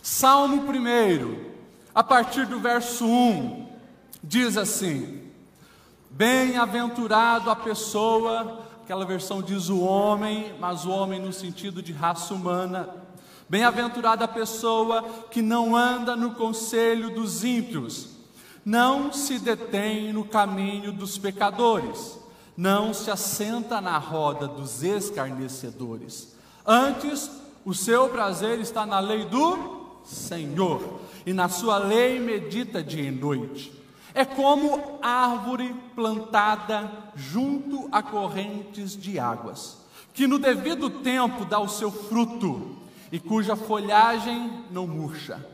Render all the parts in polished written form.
Salmo 1, a partir do verso 1, diz assim: bem-aventurado a pessoa, aquela versão diz o homem, mas o homem no sentido de raça humana. Bem-aventurada a pessoa que não anda no conselho dos ímpios, não se detém no caminho dos pecadores, não se assenta na roda dos escarnecedores. Antes, o seu prazer está na lei do Senhor, e na sua lei medita dia e noite. É como árvore plantada junto a correntes de águas, que no devido tempo dá o seu fruto, e cuja folhagem não murcha.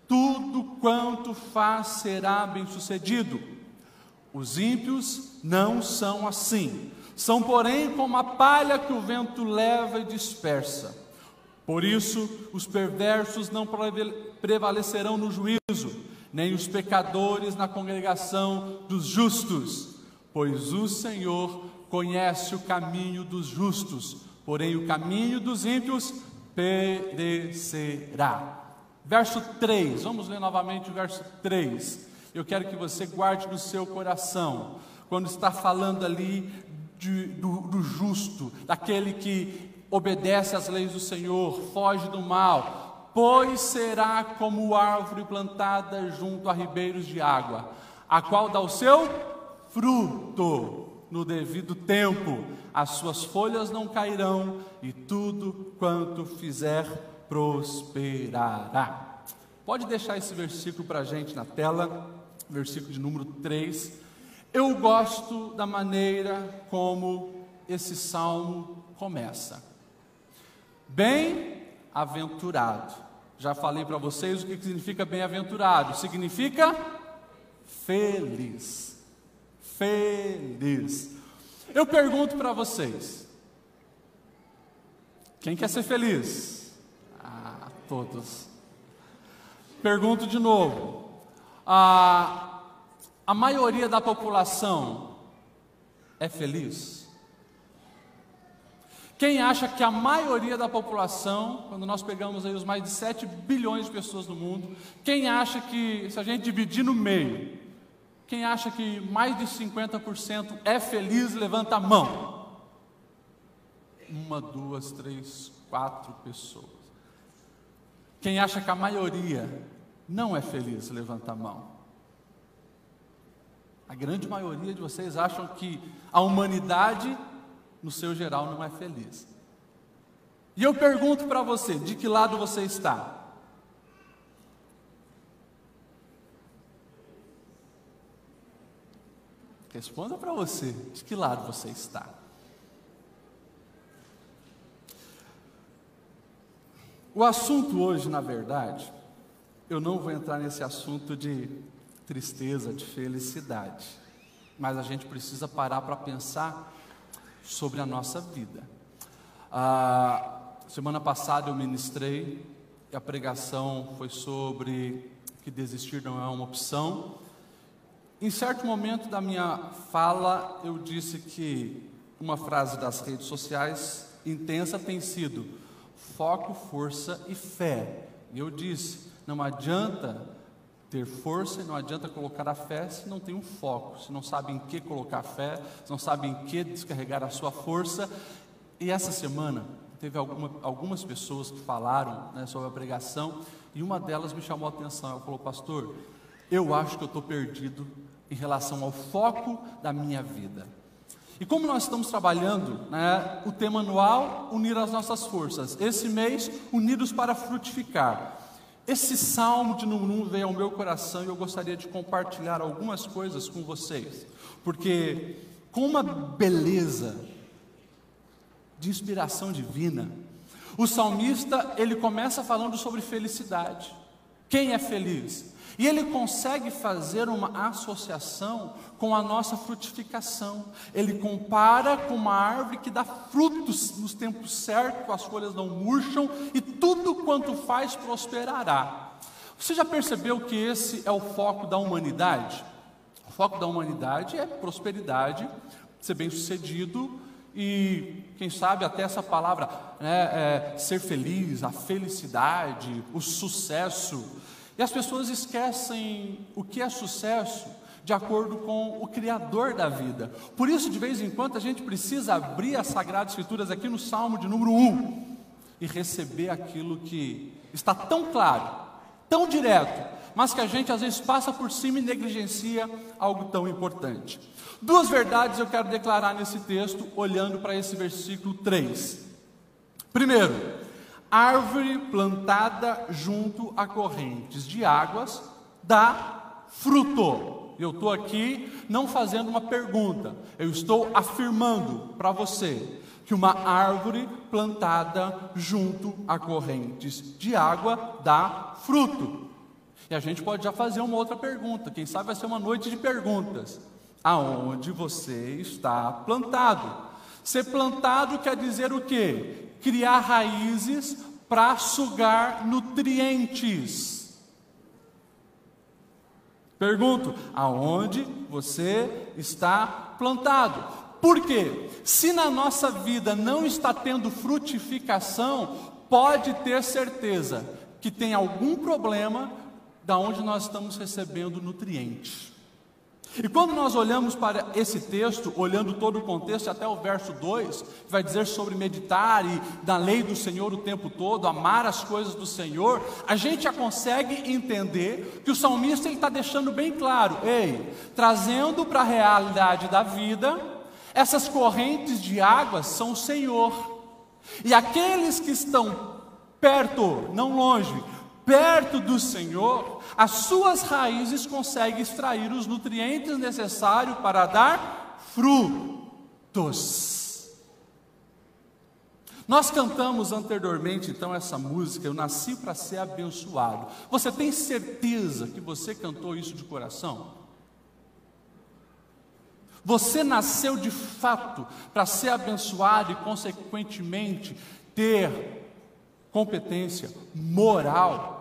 Tudo quanto faz será bem-sucedido. Os ímpios não são assim, são porém como a palha que o vento leva e dispersa. Por isso, os perversos não prevalecerão no juízo, nem os pecadores na congregação dos justos, pois o Senhor conhece o caminho dos justos, porém o caminho dos ímpios perecerá. Verso 3, vamos ler novamente o verso 3. Eu quero que você guarde no seu coração, quando está falando ali do justo, daquele que obedece às leis do Senhor, foge do mal. Pois será como árvore plantada junto a ribeiros de água, a qual dá o seu fruto no devido tempo, as suas folhas não cairão, e tudo quanto fizer prosperará. Pode deixar esse versículo para a gente na tela, versículo de número 3. Eu gosto da maneira como esse salmo começa. Bem-aventurado. Já falei para vocês o que significa bem-aventurado. Significa feliz. Feliz. Eu pergunto para vocês: quem quer ser feliz? Todos. Pergunto de novo: a maioria da população é feliz? Quem acha que a maioria da população, quando nós pegamos aí os mais de 7 bilhões de pessoas no mundo, quem acha que, se a gente dividir no meio, quem acha que mais de 50% é feliz, levanta a mão. 1, 2, 3, 4 pessoas. Quem acha que a maioria não é feliz, levanta a mão. A grande maioria de vocês acham que a humanidade, no seu geral, não é feliz. E eu pergunto para você: de que lado você está? Responda para você: de que lado você está? O assunto hoje, na verdade, eu não vou entrar nesse assunto de tristeza, de felicidade, mas a gente precisa parar para pensar sobre a nossa vida. Semana passada eu ministrei, e a pregação foi sobre que desistir não é uma opção. Em certo momento da minha fala, eu disse que uma frase das redes sociais intensa tem sido: foco, força e fé. E eu disse: não adianta ter força e não adianta colocar a fé se não tem um foco, se não sabe em que colocar a fé, se não sabe em que descarregar a sua força. E essa semana teve algumas pessoas que falaram, sobre a pregação, e uma delas me chamou a atenção. Ela falou: pastor, eu acho que eu estou perdido em relação ao foco da minha vida. E como nós estamos trabalhando, o tema anual, unir as nossas forças, esse mês, unidos para frutificar. Esse salmo de número 1 veio ao meu coração e eu gostaria de compartilhar algumas coisas com vocês, porque com uma beleza de inspiração divina, o salmista, ele começa falando sobre felicidade. Quem é feliz? E ele consegue fazer uma associação com a nossa frutificação. Ele compara com uma árvore que dá frutos nos tempos certos, as folhas não murcham, e tudo quanto faz prosperará. Você já percebeu que esse é o foco da humanidade? O foco da humanidade é prosperidade, ser bem-sucedido e, quem sabe, até essa palavra, né, ser feliz, a felicidade, o sucesso. E as pessoas esquecem o que é sucesso de acordo com o Criador da vida. Por isso, de vez em quando, a gente precisa abrir as Sagradas Escrituras aqui no Salmo de número 1 e receber aquilo que está tão claro, tão direto, mas que a gente às vezes passa por cima e negligencia algo tão importante. Duas verdades eu quero declarar nesse texto, olhando para esse versículo 3. Primeiro, árvore plantada junto a correntes de águas dá fruto. Eu estou aqui não fazendo uma pergunta, eu estou afirmando para você que uma árvore plantada junto a correntes de água dá fruto. E a gente pode já fazer uma outra pergunta, quem sabe vai ser uma noite de perguntas. Aonde você está plantado? Ser plantado quer dizer o quê? Criar raízes para sugar nutrientes. Pergunto, aonde você está plantado? Por quê? Se na nossa vida não está tendo frutificação, pode ter certeza que tem algum problema da onde nós estamos recebendo nutrientes. E quando nós olhamos para esse texto, olhando todo o contexto, até o verso 2, que vai dizer sobre meditar e da lei do Senhor o tempo todo, amar as coisas do Senhor, a gente já consegue entender que o salmista está deixando bem claro, trazendo para a realidade da vida, essas correntes de águas são o Senhor, e aqueles que estão perto, não longe, perto do Senhor, as suas raízes conseguem extrair os nutrientes necessários para dar frutos. Nós cantamos anteriormente então essa música, Eu Nasci para Ser Abençoado. Você tem certeza que você cantou isso de coração? Você nasceu de fato para ser abençoado e consequentemente ter competência, moral,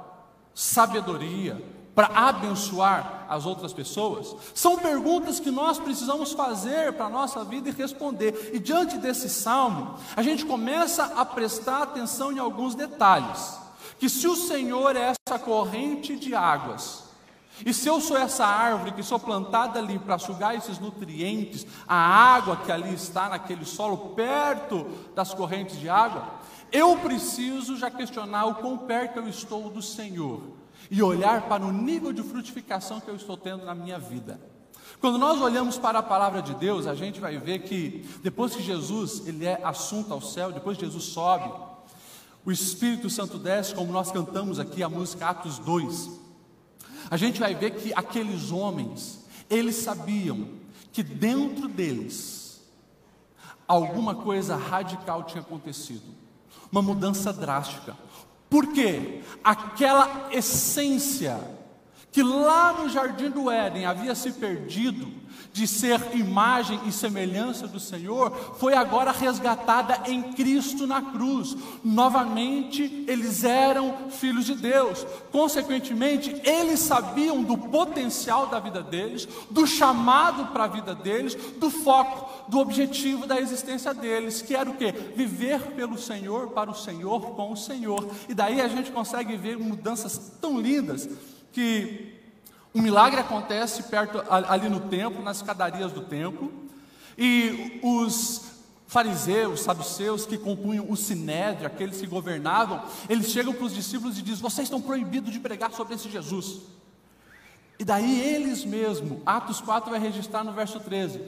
sabedoria para abençoar as outras pessoas? São perguntas que nós precisamos fazer para a nossa vida e responder. E diante desse salmo, a gente começa a prestar atenção em alguns detalhes. Que se o Senhor é essa corrente de águas, e se eu sou essa árvore que sou plantada ali para sugar esses nutrientes, a água que ali está naquele solo, perto das correntes de água, eu preciso já questionar o quão perto eu estou do Senhor e olhar para o nível de frutificação que eu estou tendo na minha vida. Quando nós olhamos para a palavra de Deus, a gente vai ver que depois que Jesus ele é assunto ao céu, depois que Jesus sobe, o Espírito Santo desce, como nós cantamos aqui a música Atos 2. A gente vai ver que aqueles homens, eles sabiam que dentro deles alguma coisa radical tinha acontecido, uma mudança drástica. Por quê? Aquela essência que lá no Jardim do Éden havia se perdido, de ser imagem e semelhança do Senhor, foi agora resgatada em Cristo na cruz. Novamente eles eram filhos de Deus, consequentemente eles sabiam do potencial da vida deles, do chamado para a vida deles, do foco, do objetivo da existência deles, que era o quê? Viver pelo Senhor, para o Senhor, com o Senhor. E daí a gente consegue ver mudanças tão lindas, que um milagre acontece perto ali no templo, nas escadarias do templo, e os fariseus, saduceus que compunham o sinédrio, aqueles que governavam, eles chegam para os discípulos e dizem: vocês estão proibidos de pregar sobre esse Jesus. E daí eles mesmos, Atos 4 vai registrar no verso 13,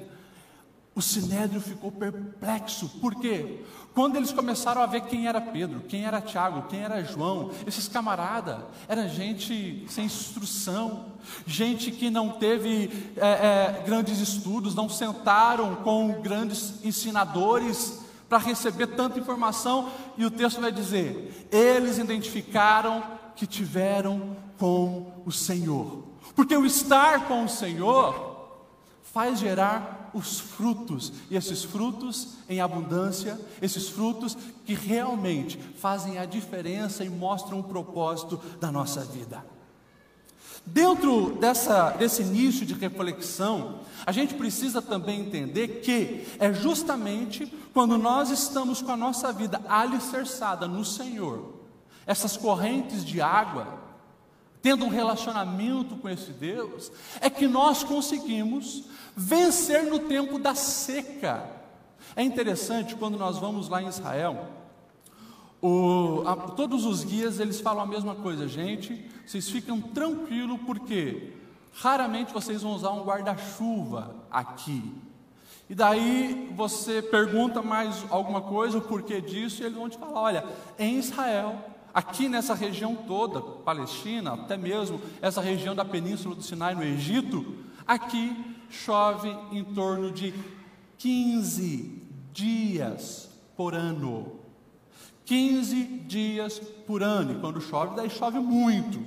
o sinédrio ficou perplexo. Por quê? Quando eles começaram a ver quem era Pedro, quem era Tiago, quem era João, esses camaradas, era gente sem instrução, gente que não teve grandes estudos, não sentaram com grandes ensinadores para receber tanta informação, e o texto vai dizer, eles identificaram que tiveram com o Senhor, porque o estar com o Senhor faz gerar os frutos, e esses frutos em abundância, esses frutos que realmente fazem a diferença e mostram o propósito da nossa vida. Dentro desse início de reflexão, a gente precisa também entender que é justamente quando nós estamos com a nossa vida alicerçada no Senhor, essas correntes de água, tendo um relacionamento com esse Deus, é que nós conseguimos vencer no tempo da seca. É interessante quando nós vamos lá em Israel, todos os guias eles falam a mesma coisa: gente, vocês ficam tranquilos porque raramente vocês vão usar um guarda-chuva aqui. E daí você pergunta mais alguma coisa, o porquê disso, e eles vão te falar: olha, em Israel, aqui nessa região toda, Palestina, até mesmo essa região da Península do Sinai no Egito, aqui chove em torno de 15 dias por ano. 15 dias por ano, e quando chove, daí chove muito,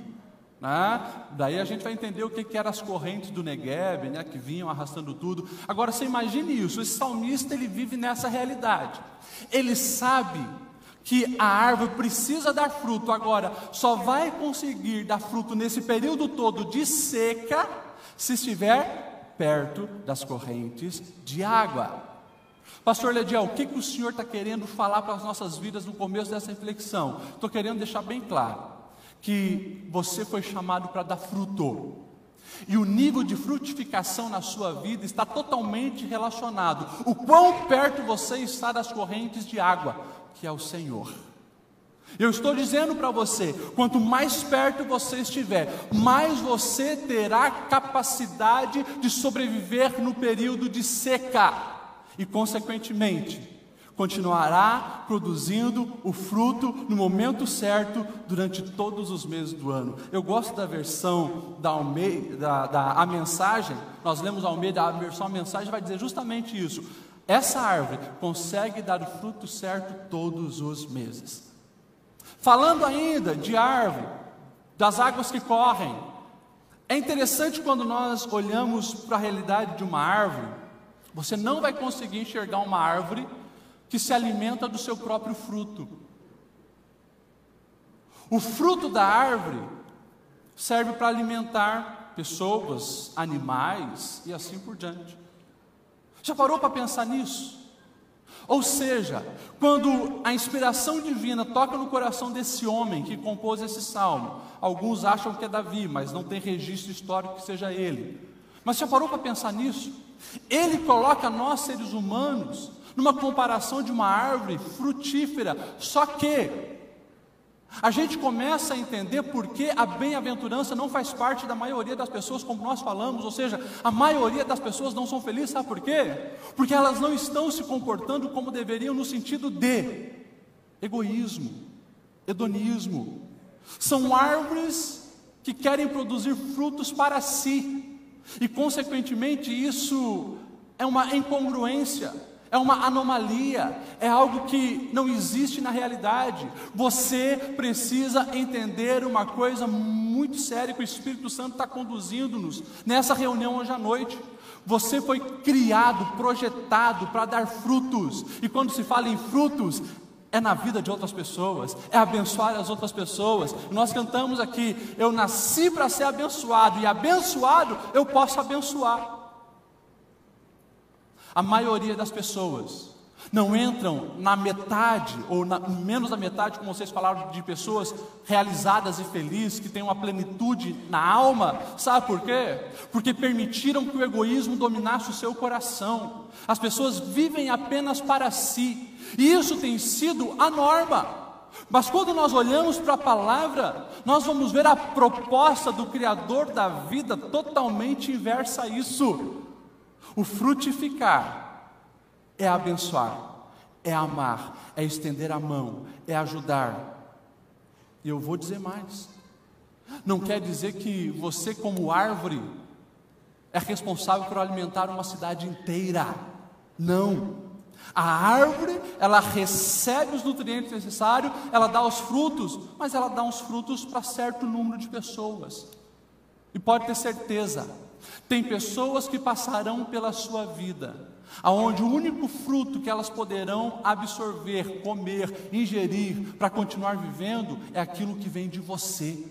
né? Daí a gente vai entender o que eram as correntes do Negueb, né, que vinham arrastando tudo. Agora você imagine isso, esse salmista ele vive nessa realidade, ele sabe que a árvore precisa dar fruto, agora só vai conseguir dar fruto nesse período todo de seca, se estiver perto das correntes de água. Pastor Lediel, o que o senhor está querendo falar para as nossas vidas no começo dessa reflexão? Estou querendo deixar bem claro que você foi chamado para dar fruto, e o nível de frutificação na sua vida está totalmente relacionado o quão perto você está das correntes de água, que é o Senhor. Eu estou dizendo para você, quanto mais perto você estiver, mais você terá capacidade de sobreviver no período de seca, e consequentemente continuará produzindo o fruto no momento certo durante todos os meses do ano. Eu gosto da versão da Almeida, a mensagem, nós lemos a Almeida, a versão a mensagem vai dizer justamente isso: essa árvore consegue dar o fruto certo todos os meses. Falando ainda de árvore, das águas que correm, é interessante quando nós olhamos para a realidade de uma árvore. Você não vai conseguir enxergar uma árvore que se alimenta do seu próprio fruto. O fruto da árvore serve para alimentar pessoas, animais e assim por diante. Já parou para pensar nisso? Ou seja, quando a inspiração divina toca no coração desse homem que compôs esse salmo, alguns acham que é Davi, mas não tem registro histórico que seja ele. Mas já parou para pensar nisso? Ele coloca nós, seres humanos, numa comparação de uma árvore frutífera, só que a gente começa a entender por que a bem-aventurança não faz parte da maioria das pessoas, como nós falamos, ou seja, a maioria das pessoas não são felizes, sabe por quê? Porque elas não estão se comportando como deveriam no sentido de egoísmo, hedonismo. São árvores que querem produzir frutos para si, e consequentemente isso é uma incongruência, é uma anomalia, é algo que não existe na realidade. Você precisa entender uma coisa muito séria que o Espírito Santo está conduzindo-nos nessa reunião hoje à noite. Você foi criado, projetado para dar frutos, e quando se fala em frutos, é na vida de outras pessoas, é abençoar as outras pessoas. Nós cantamos aqui: eu nasci para ser abençoado, e abençoado eu posso abençoar. A maioria das pessoas não entram na metade, ou menos da metade, como vocês falaram, de pessoas realizadas e felizes, que têm uma plenitude na alma. Sabe por quê? Porque permitiram que o egoísmo dominasse o seu coração. As pessoas vivem apenas para si, e isso tem sido a norma. Mas quando nós olhamos para a palavra, nós vamos ver a proposta do Criador da vida totalmente inversa a isso. O frutificar é abençoar, é amar, é estender a mão, é ajudar. E eu vou dizer mais: não quer dizer que você, como árvore, é responsável por alimentar uma cidade inteira. Não. A árvore, ela recebe os nutrientes necessários, ela dá os frutos, mas ela dá uns frutos para certo número de pessoas. E pode ter certeza, tem pessoas que passarão pela sua vida, aonde o único fruto que elas poderão absorver, comer, ingerir, para continuar vivendo, é aquilo que vem de você.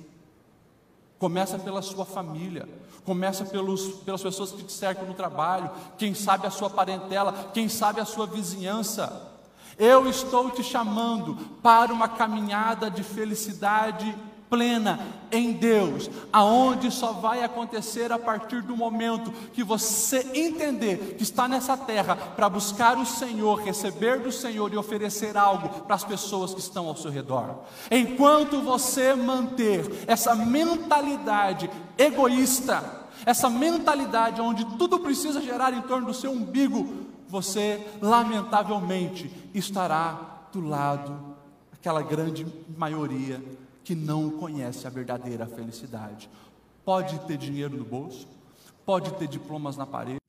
Começa pela sua família, começa pelas pessoas que te cercam no trabalho, quem sabe a sua parentela, quem sabe a sua vizinhança. Eu estou te chamando para uma caminhada de felicidade plena em Deus, aonde só vai acontecer a partir do momento que você entender que está nessa terra para buscar o Senhor, receber do Senhor e oferecer algo para as pessoas que estão ao seu redor. Enquanto você manter essa mentalidade egoísta, essa mentalidade onde tudo precisa gerar em torno do seu umbigo, você lamentavelmente estará do lado daquela grande maioria que não conhece a verdadeira felicidade. Pode ter dinheiro no bolso, pode ter diplomas na parede,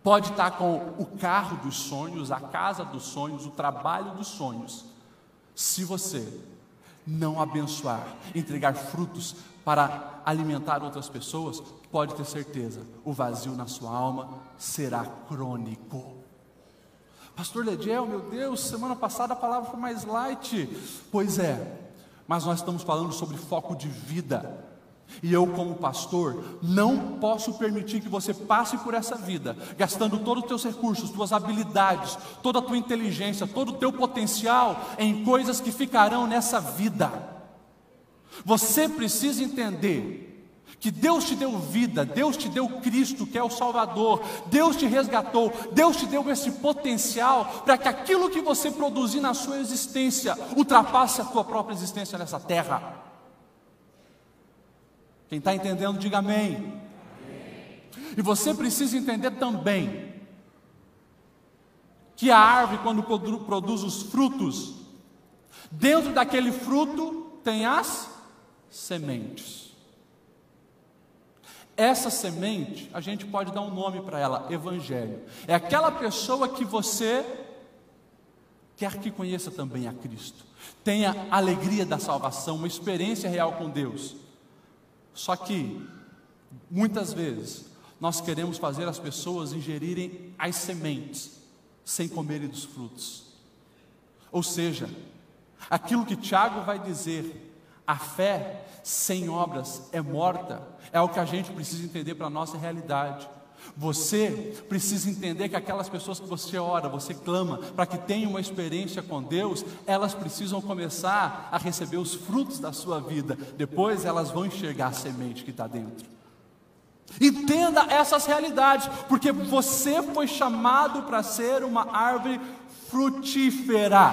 pode estar com o carro dos sonhos, a casa dos sonhos, o trabalho dos sonhos. Se você não abençoar, entregar frutos para alimentar outras pessoas, pode ter certeza, o vazio na sua alma será crônico. Pastor Lediel, meu Deus, semana passada a palavra foi mais light. Pois é, mas nós estamos falando sobre foco de vida. E eu, como pastor, não posso permitir que você passe por essa vida gastando todos os teus recursos, tuas habilidades, toda a tua inteligência, todo o teu potencial em coisas que ficarão nessa vida. Você precisa entender que Deus te deu vida, Deus te deu Cristo, que é o Salvador, Deus te resgatou, Deus te deu esse potencial para que aquilo que você produzir na sua existência ultrapasse a tua própria existência nessa terra. Quem está entendendo, diga amém. Amém. E você precisa entender também que a árvore, quando produz os frutos, dentro daquele fruto tem as sementes. Essa semente, a gente pode dar um nome para ela, evangelho. É aquela pessoa que você quer que conheça também a Cristo, tenha a alegria da salvação, uma experiência real com Deus. Só que, muitas vezes, nós queremos fazer as pessoas ingerirem as sementes, sem comerem dos frutos. Ou seja, aquilo que Tiago vai dizer, a fé sem obras é morta, é o que a gente precisa entender para a nossa realidade. Você precisa entender que aquelas pessoas que você ora, você clama, para que tenham uma experiência com Deus, elas precisam começar a receber os frutos da sua vida, depois elas vão enxergar a semente que está dentro. Entenda essas realidades, porque você foi chamado para ser uma árvore frutífera.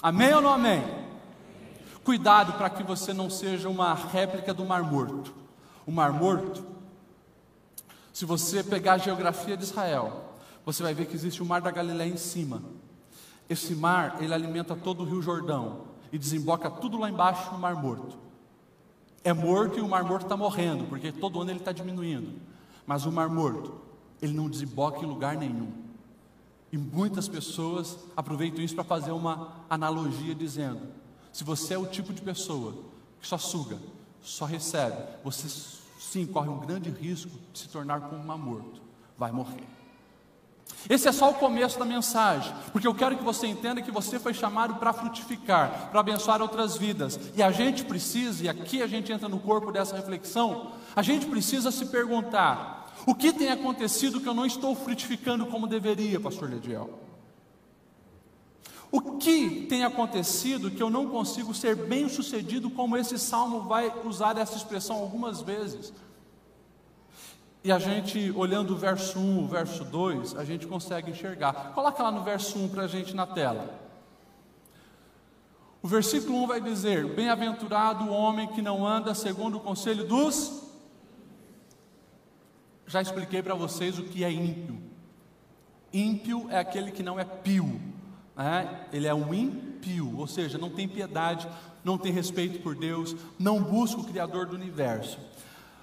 Amém ou não amém? Cuidado para que você não seja uma réplica do Mar Morto. O Mar Morto, se você pegar a geografia de Israel, você vai ver que existe o Mar da Galileia em cima. Esse mar, ele alimenta todo o Rio Jordão e desemboca tudo lá embaixo no Mar Morto. É morto e o Mar Morto está morrendo, porque todo ano ele está diminuindo. Mas o Mar Morto, ele não desemboca em lugar nenhum. E muitas pessoas aproveitam isso para fazer uma analogia dizendo: se você é o tipo de pessoa que só suga, só recebe, você sim corre um grande risco de se tornar como um mar morto, vai morrer. Esse é só o começo da mensagem, porque eu quero que você entenda que você foi chamado para frutificar, para abençoar outras vidas, e a gente precisa, e aqui a gente entra no corpo dessa reflexão, a gente precisa se perguntar: o que tem acontecido que eu não estou frutificando como deveria, pastor Lediel? O que tem acontecido que eu não consigo ser bem sucedido, como esse salmo vai usar essa expressão algumas vezes? E a gente, olhando o verso 1, o verso 2, a gente consegue enxergar. Coloca lá no verso 1 para a gente na tela. O versículo 1 vai dizer: bem-aventurado o homem que não anda segundo o conselho dos... Já expliquei para vocês o que é ímpio. Ímpio é aquele que não é pio. Ele é um ímpio, ou seja, não tem piedade, não tem respeito por Deus, não busca o Criador do universo.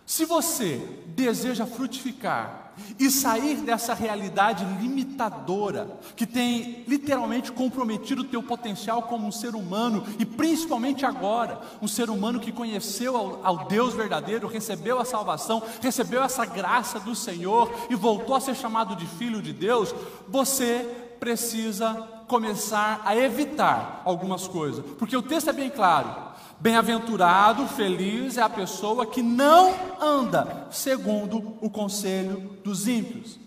Se você deseja frutificar e sair dessa realidade limitadora, que tem literalmente comprometido o teu potencial como um ser humano, e principalmente agora, um ser humano que conheceu ao Deus verdadeiro, recebeu a salvação, recebeu essa graça do Senhor e voltou a ser chamado de filho de Deus, você precisa começar a evitar algumas coisas, porque o texto é bem claro: bem-aventurado, feliz é a pessoa que não anda segundo o conselho dos ímpios.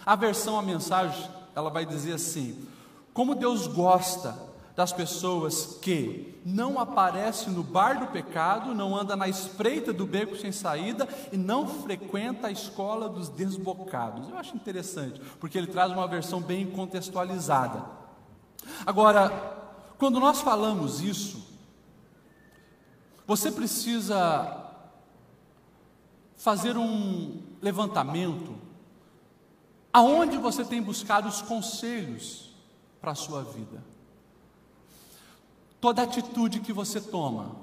A versão, a mensagem, ela vai dizer assim: como Deus gosta das pessoas que não aparecem no bar do pecado, não anda na espreita do beco sem saída e não frequenta a escola dos desbocados. Eu acho interessante, porque ele traz uma versão bem contextualizada. Agora, quando nós falamos isso, você precisa fazer um levantamento aonde você tem buscado os conselhos para a sua vida. Toda atitude que você toma,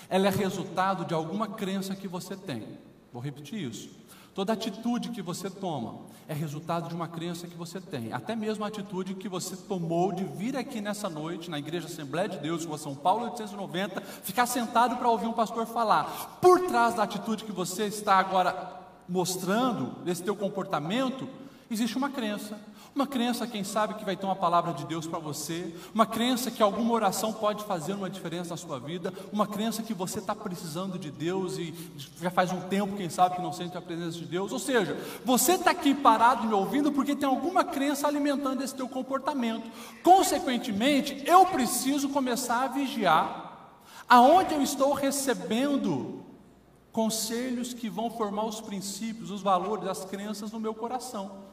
ela é resultado de alguma crença que você tem. Vou repetir isso. Toda atitude que você toma é resultado de uma crença que você tem. Até mesmo a atitude que você tomou de vir aqui nessa noite, na Igreja Assembleia de Deus, Rua São Paulo 890, ficar sentado para ouvir um pastor falar. Por trás da atitude que você está agora mostrando, desse teu comportamento, existe uma crença. Uma crença, quem sabe, que vai ter uma palavra de Deus para você. Uma crença que alguma oração pode fazer uma diferença na sua vida. Uma crença que você está precisando de Deus e já faz um tempo, quem sabe, que não sente a presença de Deus. Ou seja, você está aqui parado me ouvindo porque tem alguma crença alimentando esse teu comportamento. Consequentemente, eu preciso começar a vigiar aonde eu estou recebendo conselhos que vão formar os princípios, os valores, as crenças no meu coração.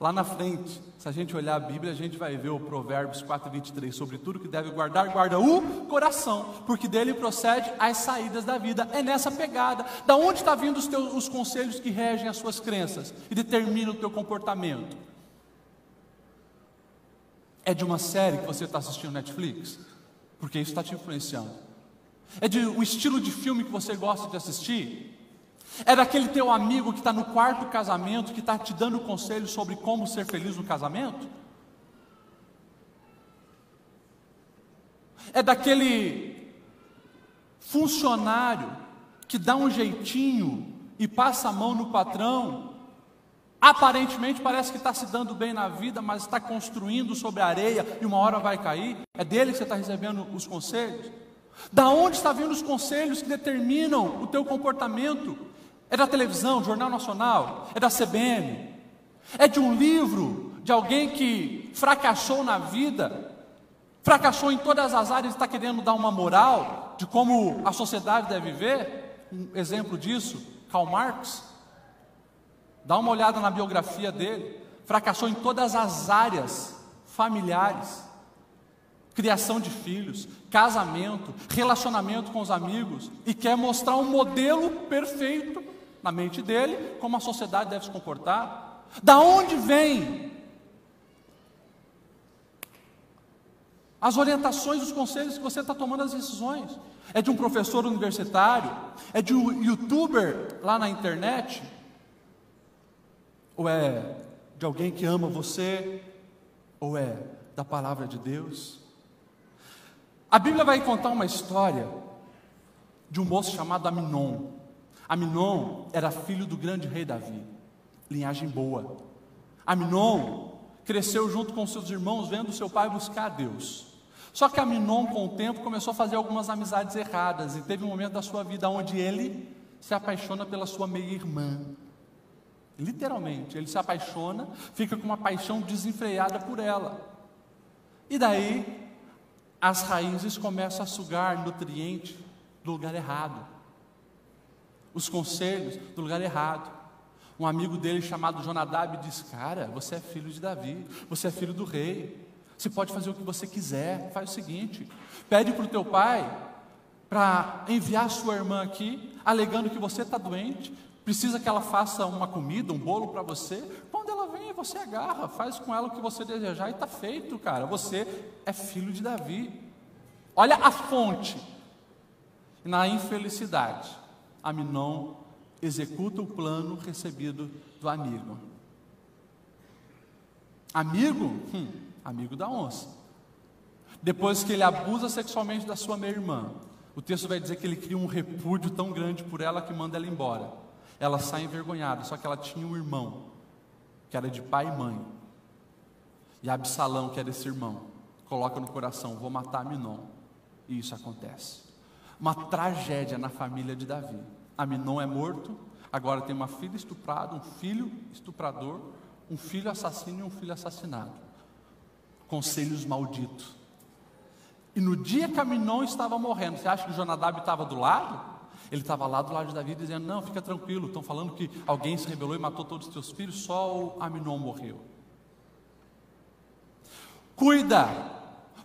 Lá na frente, se a gente olhar a Bíblia, a gente vai ver o Provérbios 4:23, sobre tudo que deve guardar, guarda o coração, porque dele procede as saídas da vida. É nessa pegada. Da onde está vindo os conselhos que regem as suas crenças e determinam o teu comportamento? É de uma série que você está assistindo no Netflix? Porque isso está te influenciando. É de um estilo de filme que você gosta de assistir? É daquele teu amigo que está no quarto casamento, que está te dando conselhos sobre como ser feliz no casamento? É daquele funcionário que dá um jeitinho e passa a mão no patrão, aparentemente parece que está se dando bem na vida, mas está construindo sobre a areia e uma hora vai cair? É dele que você está recebendo os conselhos? Da onde está vindo os conselhos que determinam o teu comportamento? É da televisão, Jornal Nacional? É da CBN? É de um livro, de alguém que fracassou na vida, fracassou em todas as áreas e está querendo dar uma moral de como a sociedade deve viver? Um exemplo disso, Karl Marx. Dá uma olhada na biografia dele. Fracassou em todas as áreas familiares, criação de filhos, casamento, relacionamento com os amigos, e quer mostrar um modelo perfeito na mente dele, como a sociedade deve se comportar. Da onde vem as orientações, os conselhos que você está tomando as decisões? É de um professor universitário? É de um youtuber lá na internet? Ou é de alguém que ama você? Ou é da palavra de Deus? A Bíblia vai contar uma história de um moço chamado Aminon. Aminon era filho do grande rei Davi, linhagem boa. Aminon cresceu junto com seus irmãos, vendo seu pai buscar a Deus. Só que Aminon, com o tempo, começou a fazer algumas amizades erradas, e teve um momento da sua vida onde ele se apaixona pela sua meia-irmã. Literalmente, ele se apaixona, fica com uma paixão desenfreada por ela. E daí, as raízes começam a sugar nutriente do lugar errado, os conselhos do lugar errado. Um amigo dele chamado Jonadab diz: cara, você é filho de Davi, você é filho do rei, você pode fazer o que você quiser. Faz o seguinte, pede para o teu pai para enviar sua irmã aqui, alegando que você está doente, precisa que ela faça uma comida, um bolo para você. Quando ela vem, você agarra, faz com ela o que você desejar e está feito, cara. Você é filho de Davi. Olha a fonte. Na infelicidade, Aminon executa o plano recebido do amigo. Amigo da onça. Depois que ele abusa sexualmente da sua meia-irmã, o texto vai dizer que ele cria um repúdio tão grande por ela que manda ela embora. Ela sai envergonhada, só que ela tinha um irmão, que era de pai e mãe. E Absalão, que era esse irmão, coloca no coração: vou matar Aminon. E isso acontece. Uma tragédia na família de Davi. Aminon é morto, agora tem uma filha estuprada, um filho estuprador, um filho assassino e um filho assassinado. Conselhos malditos. E no dia que Aminon estava morrendo, você acha que Jonadab estava do lado? Ele estava lá do lado de Davi dizendo: não, fica tranquilo, estão falando que alguém se rebelou e matou todos os teus filhos, só o Aminon morreu. Cuida,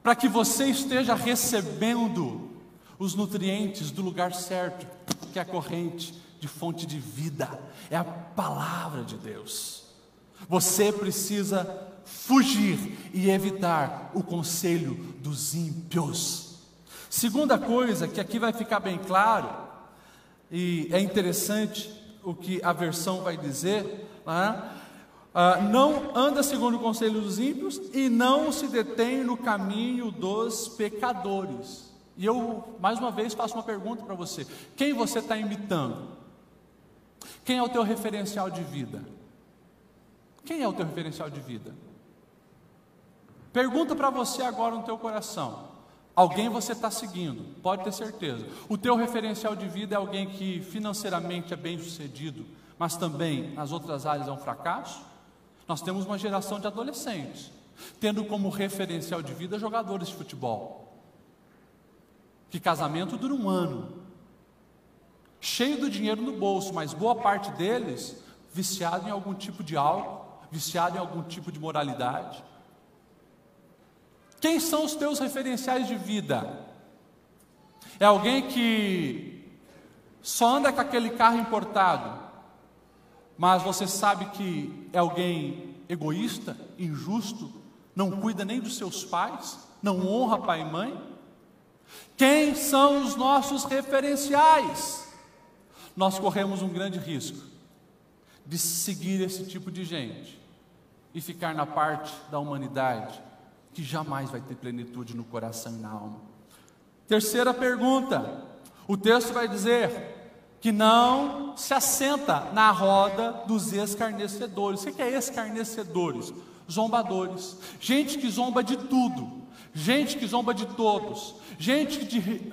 para que você esteja recebendo os nutrientes do lugar certo, que é a corrente de fonte de vida, é a palavra de Deus. Você precisa fugir e evitar o conselho dos ímpios. Segunda coisa, que aqui vai ficar bem claro, e é interessante o que a versão vai dizer, não anda segundo o conselho dos ímpios e não se detém no caminho dos pecadores. E eu, mais uma vez, faço uma pergunta para você: quem você está imitando? Quem é o teu referencial de vida? Quem é o teu referencial de vida? Pergunta para você agora no teu coração. Alguém você está seguindo, pode ter certeza. O teu referencial de vida é alguém que financeiramente é bem sucedido, mas também nas outras áreas é um fracasso? Nós temos uma geração de adolescentes tendo como referencial de vida jogadores de futebol, que casamento dura um ano, cheio do dinheiro no bolso, mas boa parte deles viciado em algum tipo de álcool, viciado em algum tipo de moralidade. Quem são os teus referenciais de vida? É alguém que só anda com aquele carro importado, mas você sabe que é alguém egoísta, injusto, não cuida nem dos seus pais, não honra pai e mãe? Quem são os nossos referenciais? Nós corremos um grande risco de seguir esse tipo de gente e ficar na parte da humanidade que jamais vai ter plenitude no coração e na alma. Terceira pergunta, o texto vai dizer que não se assenta na roda dos escarnecedores. O que é escarnecedores? Zombadores, gente que zomba de tudo, gente que zomba de todos, gente que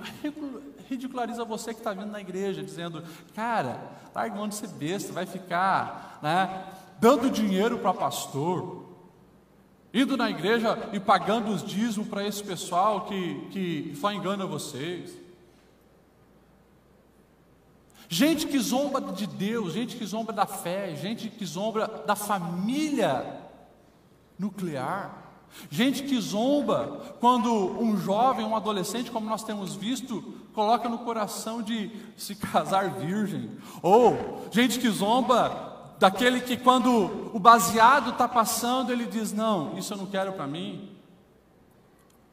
ridiculariza você que está vindo na igreja, dizendo: cara, larga mão de ser besta, vai ficar dando dinheiro para pastor, indo na igreja e pagando os dízimos para esse pessoal que só engana vocês. Gente que zomba de Deus, gente que zomba da fé, gente que zomba da família nuclear, gente que zomba quando um jovem, um adolescente, como nós temos visto, coloca no coração de se casar virgem, ou gente que zomba daquele que quando o baseado está passando, ele diz: não, isso eu não quero para mim.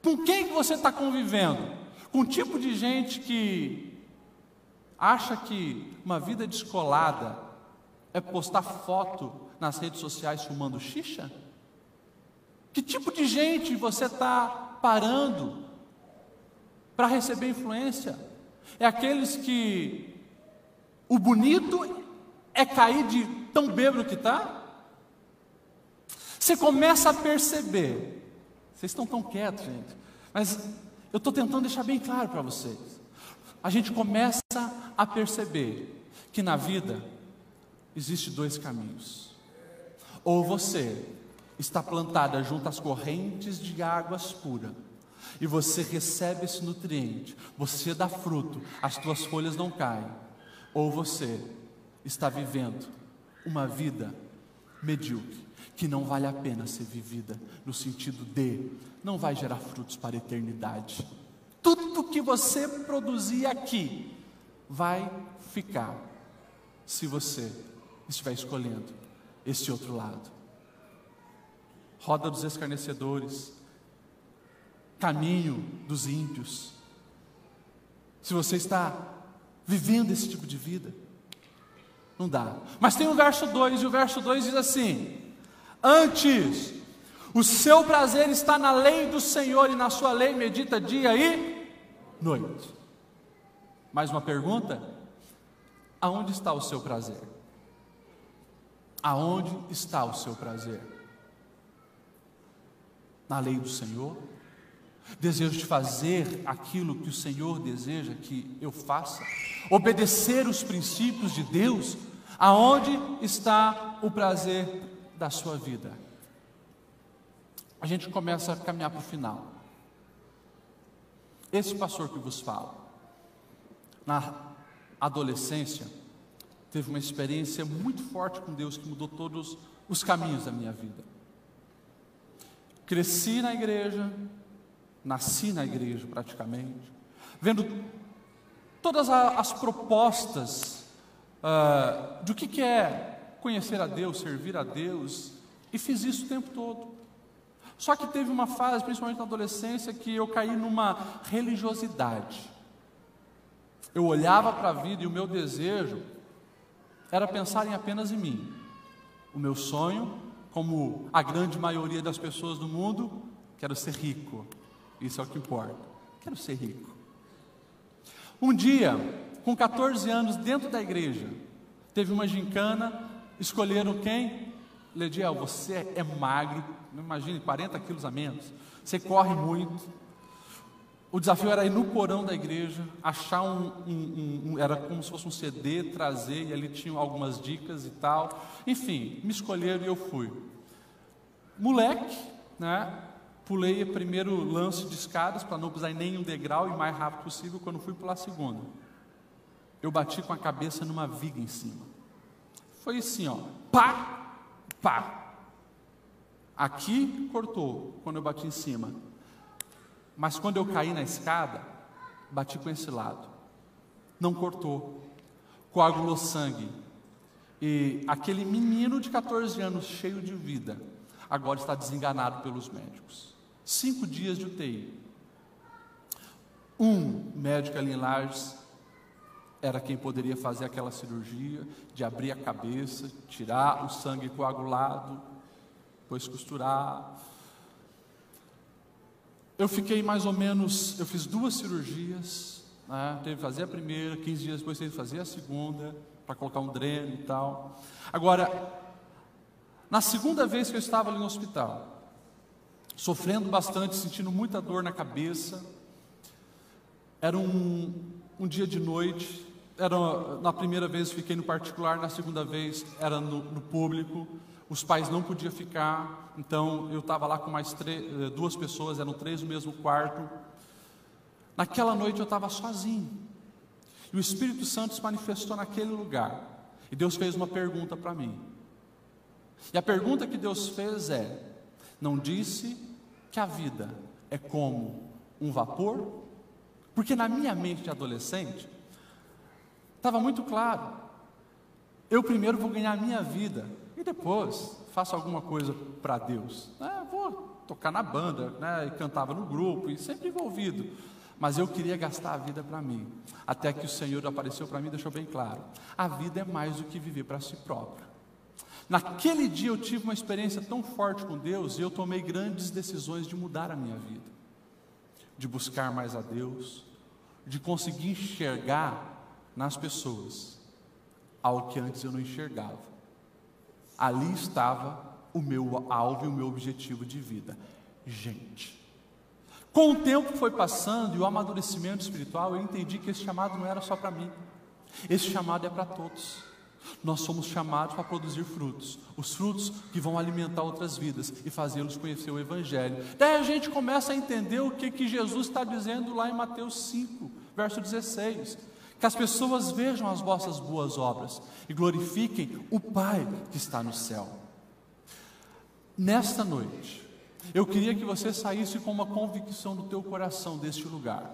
Com quem que você está convivendo? Com um tipo de gente que acha que uma vida descolada é postar foto nas redes sociais fumando xixa? Que tipo de gente você está parando para receber influência? É aqueles que o bonito é cair de tão bêbado que está? Você começa a perceber. Vocês estão tão quietos, gente, mas eu estou tentando deixar bem claro para vocês. A gente começa a perceber que na vida existe dois caminhos. Ou você está plantada junto às correntes de águas puras, e você recebe esse nutriente, você dá fruto, as tuas folhas não caem. Ou você está vivendo uma vida medíocre, que não vale a pena ser vivida, no sentido de não vai gerar frutos para a eternidade. Tudo que você produzir aqui vai ficar, se você estiver escolhendo esse outro lado. Roda dos escarnecedores, caminho dos ímpios. Se você está vivendo esse tipo de vida, não dá. Mas tem o verso 2, e o verso 2 diz assim: antes, o seu prazer está na lei do Senhor, e na sua lei medita dia e noite. Mais uma pergunta: aonde está o seu prazer? Aonde está o seu prazer? na lei do Senhor? Desejo de fazer aquilo que o Senhor deseja que eu faça? Obedecer os princípios de Deus? Aonde está o prazer da sua vida? A gente começa a caminhar para o final. Esse pastor que vos fala, na adolescência, teve uma experiência muito forte com Deus que mudou todos os caminhos da minha vida. Cresci na igreja, nasci na igreja praticamente, vendo todas as propostas do que é conhecer a Deus, servir a Deus, e fiz isso o tempo todo. Só que teve uma fase, principalmente na adolescência, que eu caí numa religiosidade. Eu olhava para a vida e o meu desejo era pensar apenas em mim. O meu sonho, como a grande maioria das pessoas do mundo, quero ser rico. Isso é o que importa. Quero ser rico. Um dia, com 14 anos, dentro da igreja, teve uma gincana, escolheram quem? Lediel, você é magro, imagine, 40 quilos a menos, você corre muito. O desafio era ir no porão da igreja, achar era como se fosse um CD, trazer, e ali tinham algumas dicas e tal. Enfim, me escolheram e eu fui. Moleque, né? Pulei o primeiro lance de escadas para não pisar em nenhum degrau e o mais rápido possível. Quando fui pular a segunda, eu bati com a cabeça numa viga em cima. Foi assim, ó, pá! Pá! Aqui cortou quando eu bati em cima, mas quando eu caí na escada, bati com esse lado, não cortou, coagulou sangue, e aquele menino de 14 anos, cheio de vida, agora está desenganado pelos médicos. 5 dias de UTI. Um médico ali em Lages era quem poderia fazer aquela cirurgia de abrir a cabeça, tirar o sangue coagulado, depois costurar. Eu fiquei mais ou menos, eu fiz 2 cirurgias, né? Teve que fazer a primeira, 15 dias depois teve que fazer a segunda, para colocar um dreno e tal. Agora, na segunda vez que eu estava ali no hospital, sofrendo bastante, sentindo muita dor na cabeça, era um dia de noite. Na primeira vez fiquei no particular, na segunda vez era no público. Os pais não podiam ficar, então eu estava lá com mais 2 pessoas, eram 3 no mesmo quarto. Naquela noite eu estava sozinho, e o Espírito Santo se manifestou naquele lugar, e Deus fez uma pergunta para mim. E a pergunta que Deus fez é: não disse que a vida é como um vapor? Porque na minha mente de adolescente estava muito claro, eu primeiro vou ganhar a minha vida, e depois faço alguma coisa para Deus. Vou tocar na banda, né? E cantava no grupo, e sempre envolvido. Mas eu queria gastar a vida para mim, até que o Senhor apareceu para mim e deixou bem claro: a vida é mais do que viver para si próprio. Naquele dia eu tive uma experiência tão forte com Deus, e eu tomei grandes decisões de mudar a minha vida, de buscar mais a Deus, de conseguir enxergar nas pessoas algo que antes eu não enxergava. Ali estava o meu alvo e o meu objetivo de vida. Gente, com o tempo foi passando e o amadurecimento espiritual, eu entendi que esse chamado não era só para mim, esse chamado é para todos. Nós somos chamados para produzir frutos, os frutos que vão alimentar outras vidas e fazê-los conhecer o Evangelho. Daí a gente começa a entender o que Jesus está dizendo lá em Mateus 5, verso 16: que as pessoas vejam as vossas boas obras e glorifiquem o Pai que está no céu. Nesta noite, eu queria que você saísse com uma convicção do teu coração deste lugar.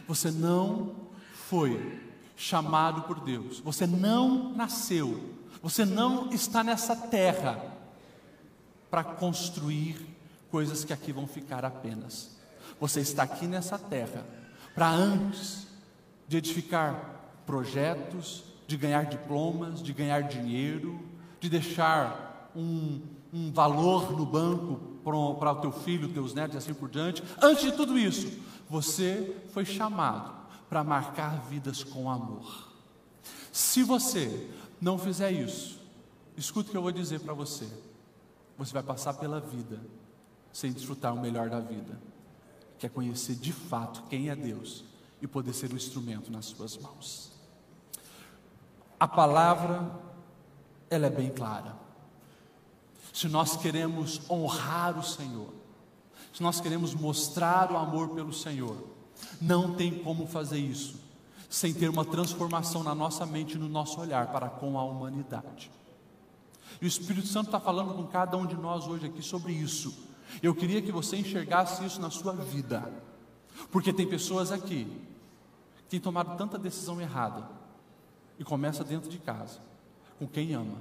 Você não foi chamado por Deus, você não nasceu, você não está nessa terra para construir coisas que aqui vão ficar apenas. Você está aqui nessa terra para, antes de edificar projetos, de ganhar diplomas, de ganhar dinheiro, de deixar um valor no banco para o teu filho, teus netos e assim por diante. Antes de tudo isso, você foi chamado para marcar vidas com amor. Se você não fizer isso, escuta o que eu vou dizer para você: você vai passar pela vida sem desfrutar o melhor da vida, que é conhecer de fato quem é Deus e poder ser um instrumento nas suas mãos. A palavra, ela é bem clara. Se nós queremos honrar o Senhor, se nós queremos mostrar o amor pelo Senhor, não tem como fazer isso sem ter uma transformação na nossa mente e no nosso olhar para com a humanidade. E o Espírito Santo está falando com cada um de nós hoje aqui sobre isso. Eu queria que você enxergasse isso na sua vida, porque tem pessoas aqui que têm tomado tanta decisão errada, e começa dentro de casa, com quem ama.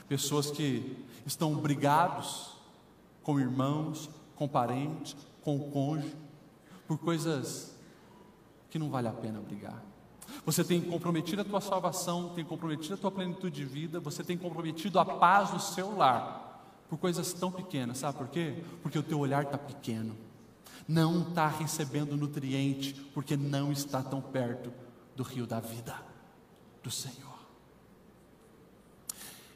Pessoas que estão brigados com irmãos, com parentes, com o cônjuge, por coisas que não vale a pena brigar. Você tem comprometido a tua salvação, tem comprometido a tua plenitude de vida, você tem comprometido a paz no seu lar, por coisas tão pequenas, sabe por quê? Porque o teu olhar está pequeno, não está recebendo nutriente, porque não está tão perto do rio da vida, do Senhor.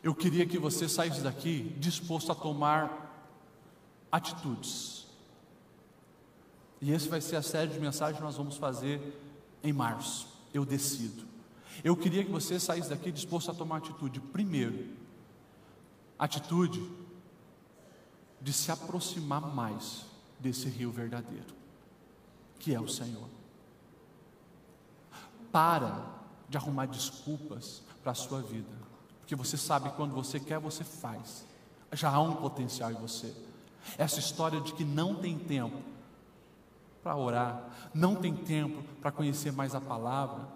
Eu queria que você saísse daqui disposto a tomar atitudes, e esse vai ser a série de mensagens que nós vamos fazer em março. Eu decido. Eu queria que você saísse daqui disposto a tomar atitude. Primeiro, atitude de se aproximar mais desse rio verdadeiro, que é o Senhor. Para de arrumar desculpas para a sua vida, porque você sabe que quando você quer, você faz. Já há um potencial em você. Essa história de que não tem tempo para orar, não tem tempo para conhecer mais a palavra,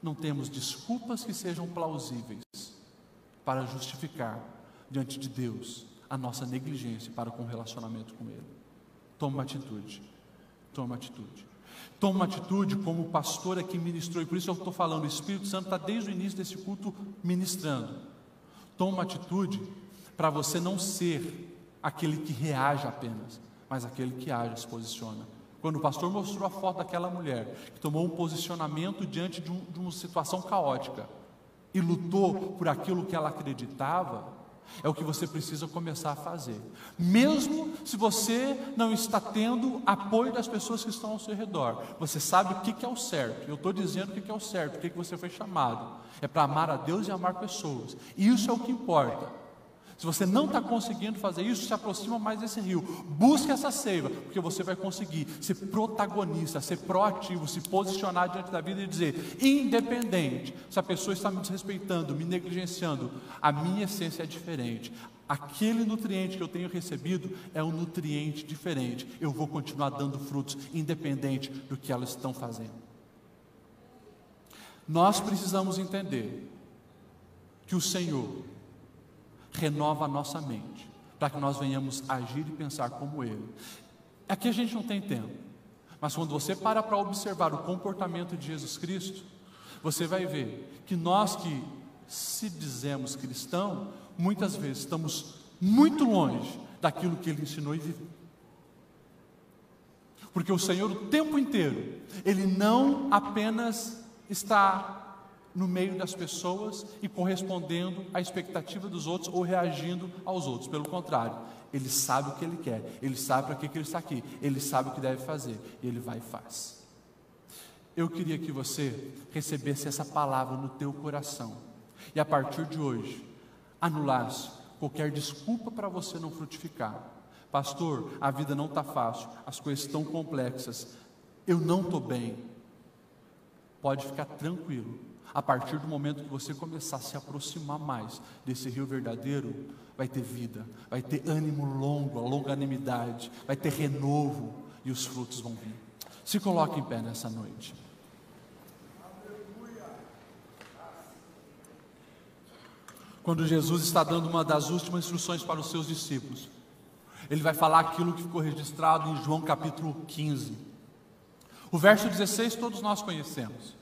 não temos desculpas que sejam plausíveis para justificar diante de Deus a nossa negligência para com o relacionamento com Ele. Toma uma atitude, toma uma atitude. Toma uma atitude como o pastor aqui ministrou, e por isso eu estou falando, o Espírito Santo está desde o início desse culto ministrando. Toma uma atitude para você não ser aquele que reage apenas, mas aquele que age, se posiciona. Quando o pastor mostrou a foto daquela mulher que tomou um posicionamento diante de uma situação caótica e lutou por aquilo que ela acreditava, é o que você precisa começar a fazer, mesmo se você não está tendo apoio das pessoas que estão ao seu redor. Você sabe o que é o certo. Eu estou dizendo o que é o certo, o que você foi chamado é para amar a Deus e amar pessoas, e isso é o que importa. Se você não está conseguindo fazer isso, se aproxima mais desse rio, busque essa seiva, porque você vai conseguir ser protagonista, ser proativo, se posicionar diante da vida e dizer, independente se a pessoa está me desrespeitando, me negligenciando, a minha essência é diferente, aquele nutriente que eu tenho recebido é um nutriente diferente, eu vou continuar dando frutos, independente do que elas estão fazendo. Nós precisamos entender que o Senhor renova a nossa mente, para que nós venhamos agir e pensar como Ele. Aqui a gente não tem tempo, mas quando você para observar o comportamento de Jesus Cristo, você vai ver que nós que se dizemos cristãos, muitas vezes estamos muito longe daquilo que Ele ensinou e viveu. Porque o Senhor o tempo inteiro, Ele não apenas está no meio das pessoas e correspondendo à expectativa dos outros ou reagindo aos outros. Pelo contrário, Ele sabe o que Ele quer, Ele sabe para que Ele está aqui, Ele sabe o que deve fazer, e Ele vai e faz. Eu queria que você recebesse essa palavra no teu coração e a partir de hoje anulasse qualquer desculpa para você não frutificar. Pastor, a vida não está fácil, as coisas estão complexas, eu não estou bem. Pode ficar tranquilo. A partir do momento que você começar a se aproximar mais desse rio verdadeiro, vai ter vida, vai ter ânimo longo, a longanimidade, vai ter renovo e os frutos vão vir. Se coloque em pé nessa noite. Quando Jesus está dando uma das últimas instruções para os seus discípulos, Ele vai falar aquilo que ficou registrado em João capítulo 15. O verso 16 todos nós conhecemos.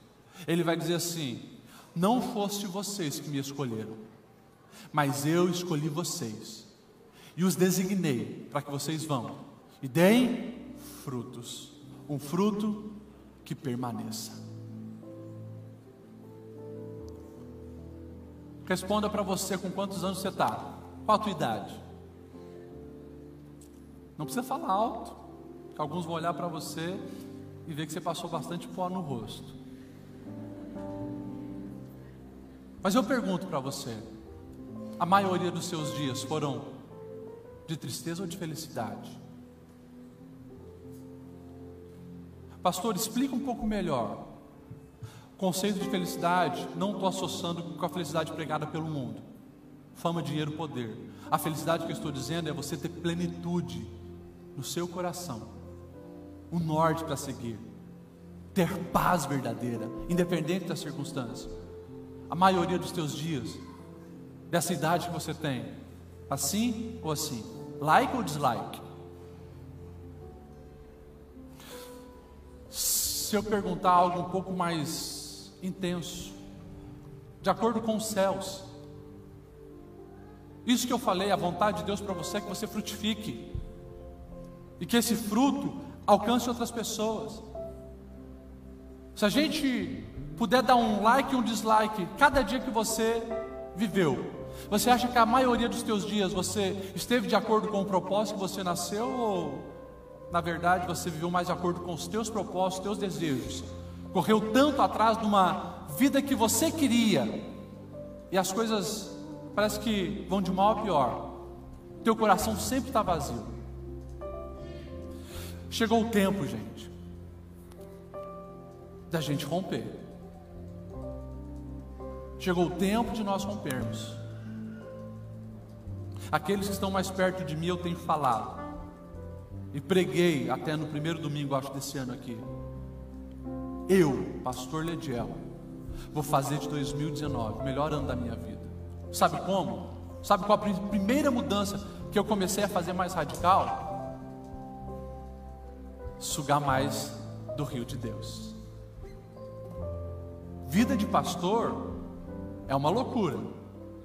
Ele vai dizer assim: não foste vocês que me escolheram, mas eu escolhi vocês e os designei para que vocês vão e deem frutos, um fruto que permaneça. Responda para você com quantos anos você está, qual a tua idade? Não precisa falar alto, que alguns vão olhar para você e ver que você passou bastante pó no rosto. Mas eu pergunto para você, a maioria dos seus dias foram de tristeza ou de felicidade? Pastor, explica um pouco melhor. O conceito de felicidade, não estou associando com a felicidade pregada pelo mundo. Fama, dinheiro, poder. A felicidade que eu estou dizendo é você ter plenitude no seu coração, o norte para seguir, ter paz verdadeira, independente da circunstância. A maioria dos teus dias, dessa idade que você tem, assim ou assim, like ou dislike? Se eu perguntar algo um pouco mais intenso, de acordo com os céus, isso que eu falei, a vontade de Deus para você é que você frutifique, e que esse fruto alcance outras pessoas. Se a gente puder dar um like e um dislike cada dia que você viveu, você acha que a maioria dos teus dias você esteve de acordo com o propósito que você nasceu, ou na verdade você viveu mais de acordo com os teus propósitos, teus desejos, correu tanto atrás de uma vida que você queria, e as coisas parece que vão de mal a pior, teu coração sempre está vazio? Chegou o tempo, gente, da gente romper. Chegou o tempo de nós rompermos. Aqueles que estão mais perto de mim, eu tenho falado, e preguei até no primeiro domingo, acho, desse ano aqui. Eu, pastor Lediel, vou fazer de 2019 o melhor ano da minha vida. Sabe como? Sabe qual a primeira mudança que eu comecei a fazer mais radical? Sugar mais do rio de Deus. Vida de pastor é uma loucura,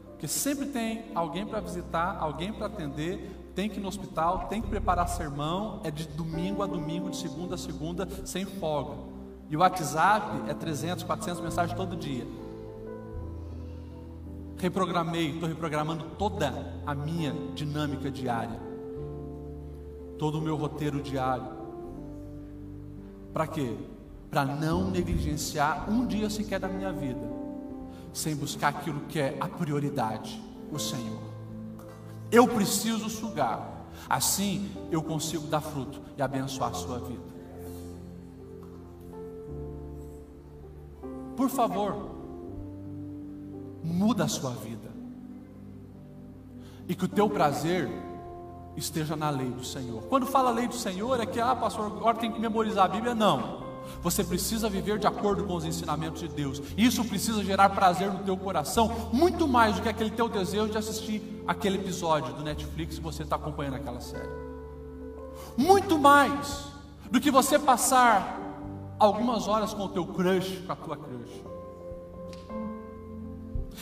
porque sempre tem alguém para visitar, alguém para atender, tem que ir no hospital, tem que preparar sermão, é de domingo a domingo, de segunda a segunda, sem folga. E o WhatsApp é 300, 400 mensagens todo dia. Estou reprogramando toda a minha dinâmica diária, todo o meu roteiro diário. Para quê? Para não negligenciar um dia sequer da minha vida, sem buscar aquilo que é a prioridade, o Senhor. Eu preciso sugar, assim eu consigo dar fruto e abençoar a sua vida. Por favor, muda a sua vida, e que o teu prazer esteja na lei do Senhor. Quando fala lei do Senhor, é que, pastor, agora tem que memorizar a Bíblia. Não, você precisa viver de acordo com os ensinamentos de Deus. Isso precisa gerar prazer no teu coração, muito mais do que aquele teu desejo de assistir aquele episódio do Netflix que você está acompanhando aquela série. Muito mais do que você passar algumas horas com o teu crush, com a tua crush.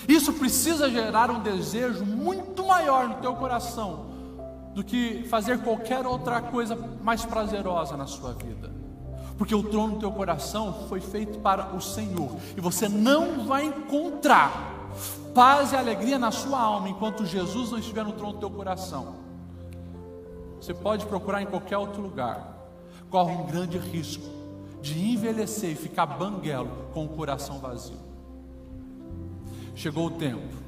Isso precisa gerar um desejo muito maior no teu coração do que fazer qualquer outra coisa mais prazerosa na sua vida, porque o trono do teu coração foi feito para o Senhor, e você não vai encontrar paz e alegria na sua alma enquanto Jesus não estiver no trono do teu coração. Você pode procurar em qualquer outro lugar, corre um grande risco de envelhecer e ficar banguelo com o coração vazio. Chegou o tempo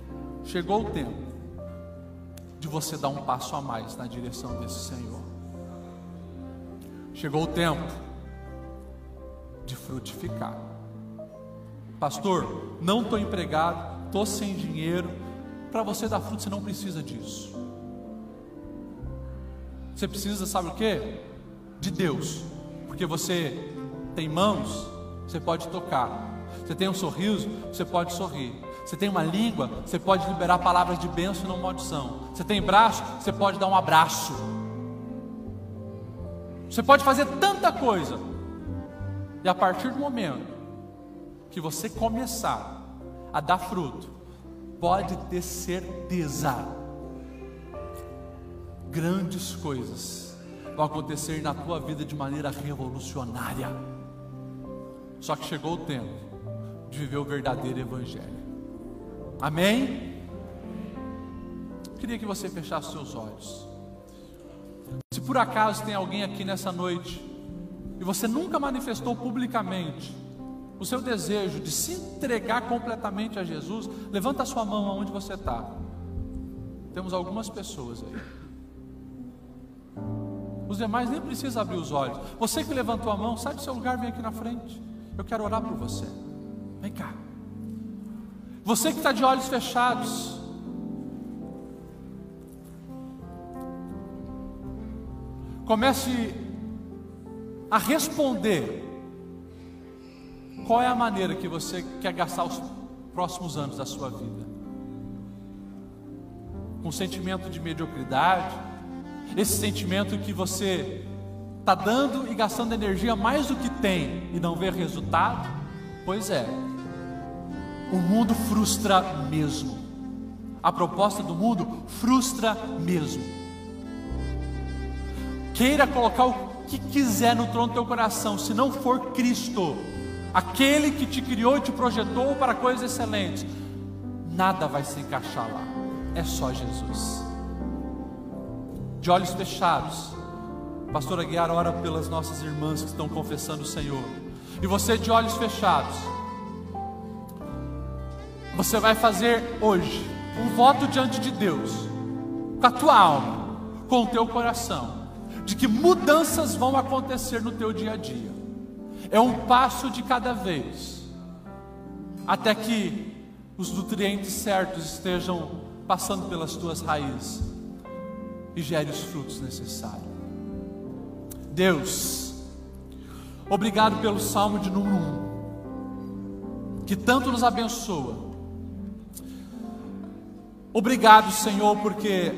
de você dar um passo a mais na direção desse Senhor. Chegou o tempo de frutificar. Pastor, não estou empregado, estou sem dinheiro. Para você dar fruto, você não precisa disso. Você precisa, sabe o que? De Deus. Porque você tem mãos, você pode tocar. Você tem um sorriso, você pode sorrir. Você tem uma língua, você pode liberar palavras de bênção e não maldição. Você tem braço, você pode dar um abraço. Você pode fazer tanta coisa. E a partir do momento que você começar a dar fruto, pode ter certeza, grandes coisas vão acontecer na tua vida de maneira revolucionária. Só que chegou o tempo de viver o verdadeiro evangelho. Amém? Queria que você fechasse seus olhos. Se por por acaso tem alguém aqui nessa noite e você nunca manifestou publicamente o seu desejo de se entregar completamente a Jesus, levanta a sua mão aonde você está. Temos algumas pessoas aí. Os demais nem precisam abrir os olhos. Você que levantou a mão, sai do seu lugar, vem aqui na frente. Eu quero orar por você. Vem cá. Você que está de olhos fechados, comece a responder. Qual é a maneira que você quer gastar os próximos anos da sua vida? Com sentimento de mediocridade, esse sentimento que você está dando e gastando energia mais do que tem e não vê resultado? Pois é, o mundo frustra mesmo. A proposta do mundo frustra mesmo. Queira colocar o que quiser no trono do teu coração, se não for Cristo, aquele que te criou e te projetou para coisas excelentes, nada vai se encaixar lá. É só Jesus. De olhos fechados, pastora Guiar ora pelas nossas irmãs que estão confessando o Senhor. E você de olhos fechados, você vai fazer hoje um voto diante de Deus, com a tua alma, com o teu coração, de que mudanças vão acontecer no teu dia a dia. É um passo de cada vez, até que os nutrientes certos estejam passando pelas tuas raízes e gere os frutos necessários. Deus, obrigado pelo Salmo de número 1, que tanto nos abençoa. Obrigado, Senhor, porque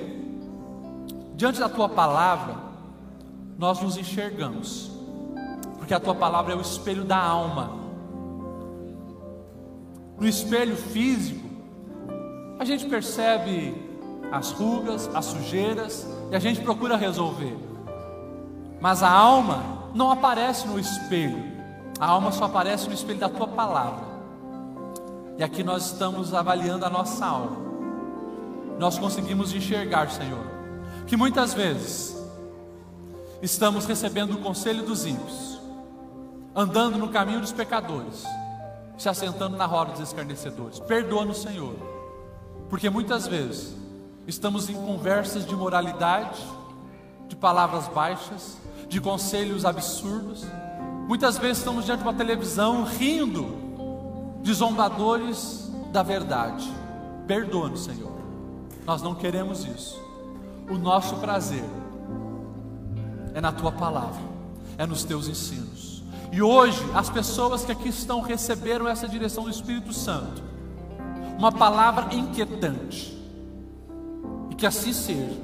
diante da tua palavra nós nos enxergamos, porque a tua palavra é o espelho da alma. No espelho físico a gente percebe as rugas, as sujeiras, e a gente procura resolver. Mas a alma não aparece no espelho. A alma só aparece no espelho da tua palavra. E aqui nós estamos avaliando a nossa alma. Nós conseguimos enxergar, Senhor, que muitas vezes estamos recebendo o conselho dos ímpios, andando no caminho dos pecadores, se assentando na roda dos escarnecedores. Perdoa-nos, Senhor, porque muitas vezes estamos em conversas de moralidade, de palavras baixas, de conselhos absurdos. Muitas vezes estamos diante de uma televisão rindo de zombadores da verdade. Perdoa-nos, Senhor. Nós não queremos isso. O nosso prazer é na tua palavra, é nos teus ensinos. E hoje as pessoas que aqui estão receberam essa direção do Espírito Santo, uma palavra inquietante, e que assim seja,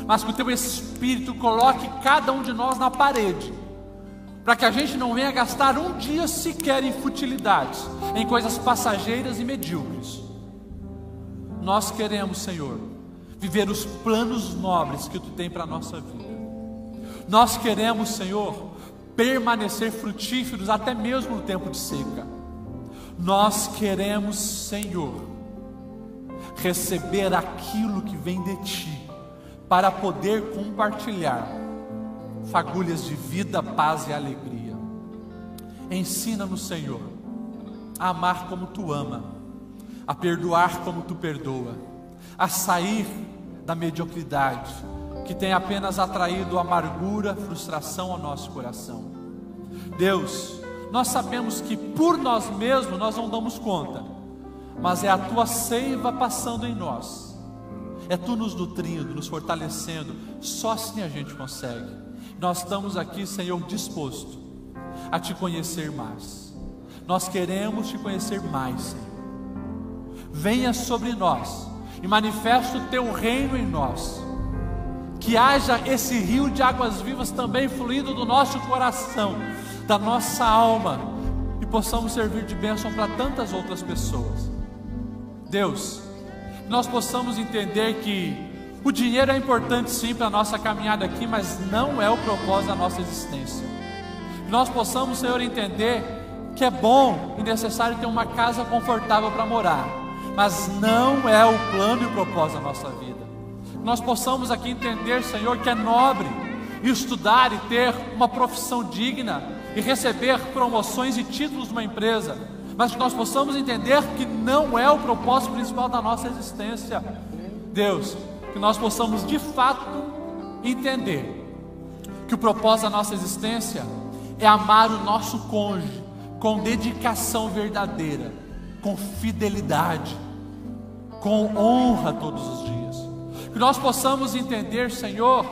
mas que o teu Espírito coloque cada um de nós na parede, para que a gente não venha gastar um dia sequer em futilidades, em coisas passageiras e medíocres. Nós queremos, Senhor, viver os planos nobres que tu tem para a nossa vida. Nós queremos, Senhor, permanecer frutíferos até mesmo no tempo de seca. Nós queremos, Senhor, receber aquilo que vem de ti, para poder compartilhar fagulhas de vida, paz e alegria. Ensina-nos, Senhor, a amar como tu ama, a perdoar como tu perdoa, a sair da mediocridade que tem apenas atraído amargura, frustração ao nosso coração. Deus, nós sabemos que por nós mesmos nós não damos conta, mas é a tua seiva passando em nós, é tu nos nutrindo, nos fortalecendo. Só assim a gente consegue. Nós estamos aqui, Senhor, disposto a te conhecer mais. Nós queremos te conhecer mais, Senhor. Venha sobre nós e manifesta o teu reino em nós. Que haja esse rio de águas vivas também fluindo do nosso coração, da nossa alma, e possamos servir de bênção para tantas outras pessoas. Deus, nós possamos entender que o dinheiro é importante sim para a nossa caminhada aqui, mas não é o propósito da nossa existência. Que nós possamos, Senhor, entender que é bom e necessário ter uma casa confortável para morar, mas não é o plano e o propósito da nossa vida. Nós possamos aqui entender, Senhor, que é nobre estudar e ter uma profissão digna e receber promoções e títulos numa empresa, mas que nós possamos entender que não é o propósito principal da nossa existência. Deus, que nós possamos de fato entender que o propósito da nossa existência é amar o nosso cônjuge com dedicação verdadeira, com fidelidade, com honra todos os dias. Que nós possamos entender, Senhor,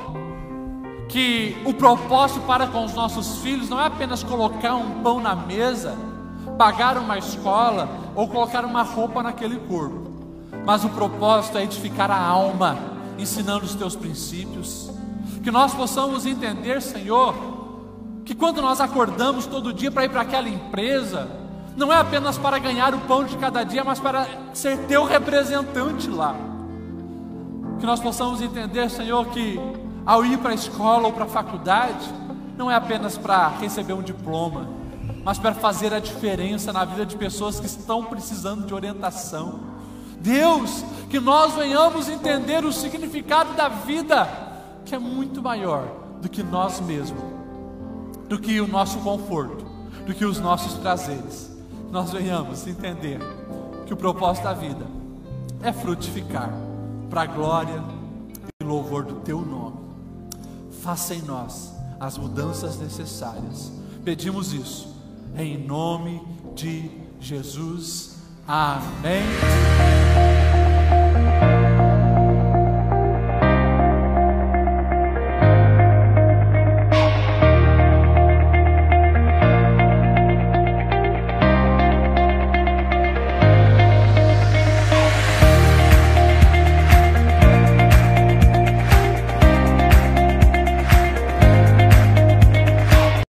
que o propósito para com os nossos filhos não é apenas colocar um pão na mesa, pagar uma escola ou colocar uma roupa naquele corpo, mas o propósito é edificar a alma, ensinando os teus princípios. Que nós possamos entender, Senhor, que quando nós acordamos todo dia para ir para aquela empresa, não é apenas para ganhar o pão de cada dia, mas para ser teu representante lá. Que nós possamos entender, Senhor, que ao ir para a escola ou para a faculdade, não é apenas para receber um diploma, mas para fazer a diferença na vida de pessoas que estão precisando de orientação. Deus, que nós venhamos entender o significado da vida, que é muito maior do que nós mesmos, do que o nosso conforto, do que os nossos prazeres. Nós venhamos entender que o propósito da vida é frutificar para a glória e louvor do teu nome. Faça em nós as mudanças necessárias. Pedimos isso em nome de Jesus. Amém.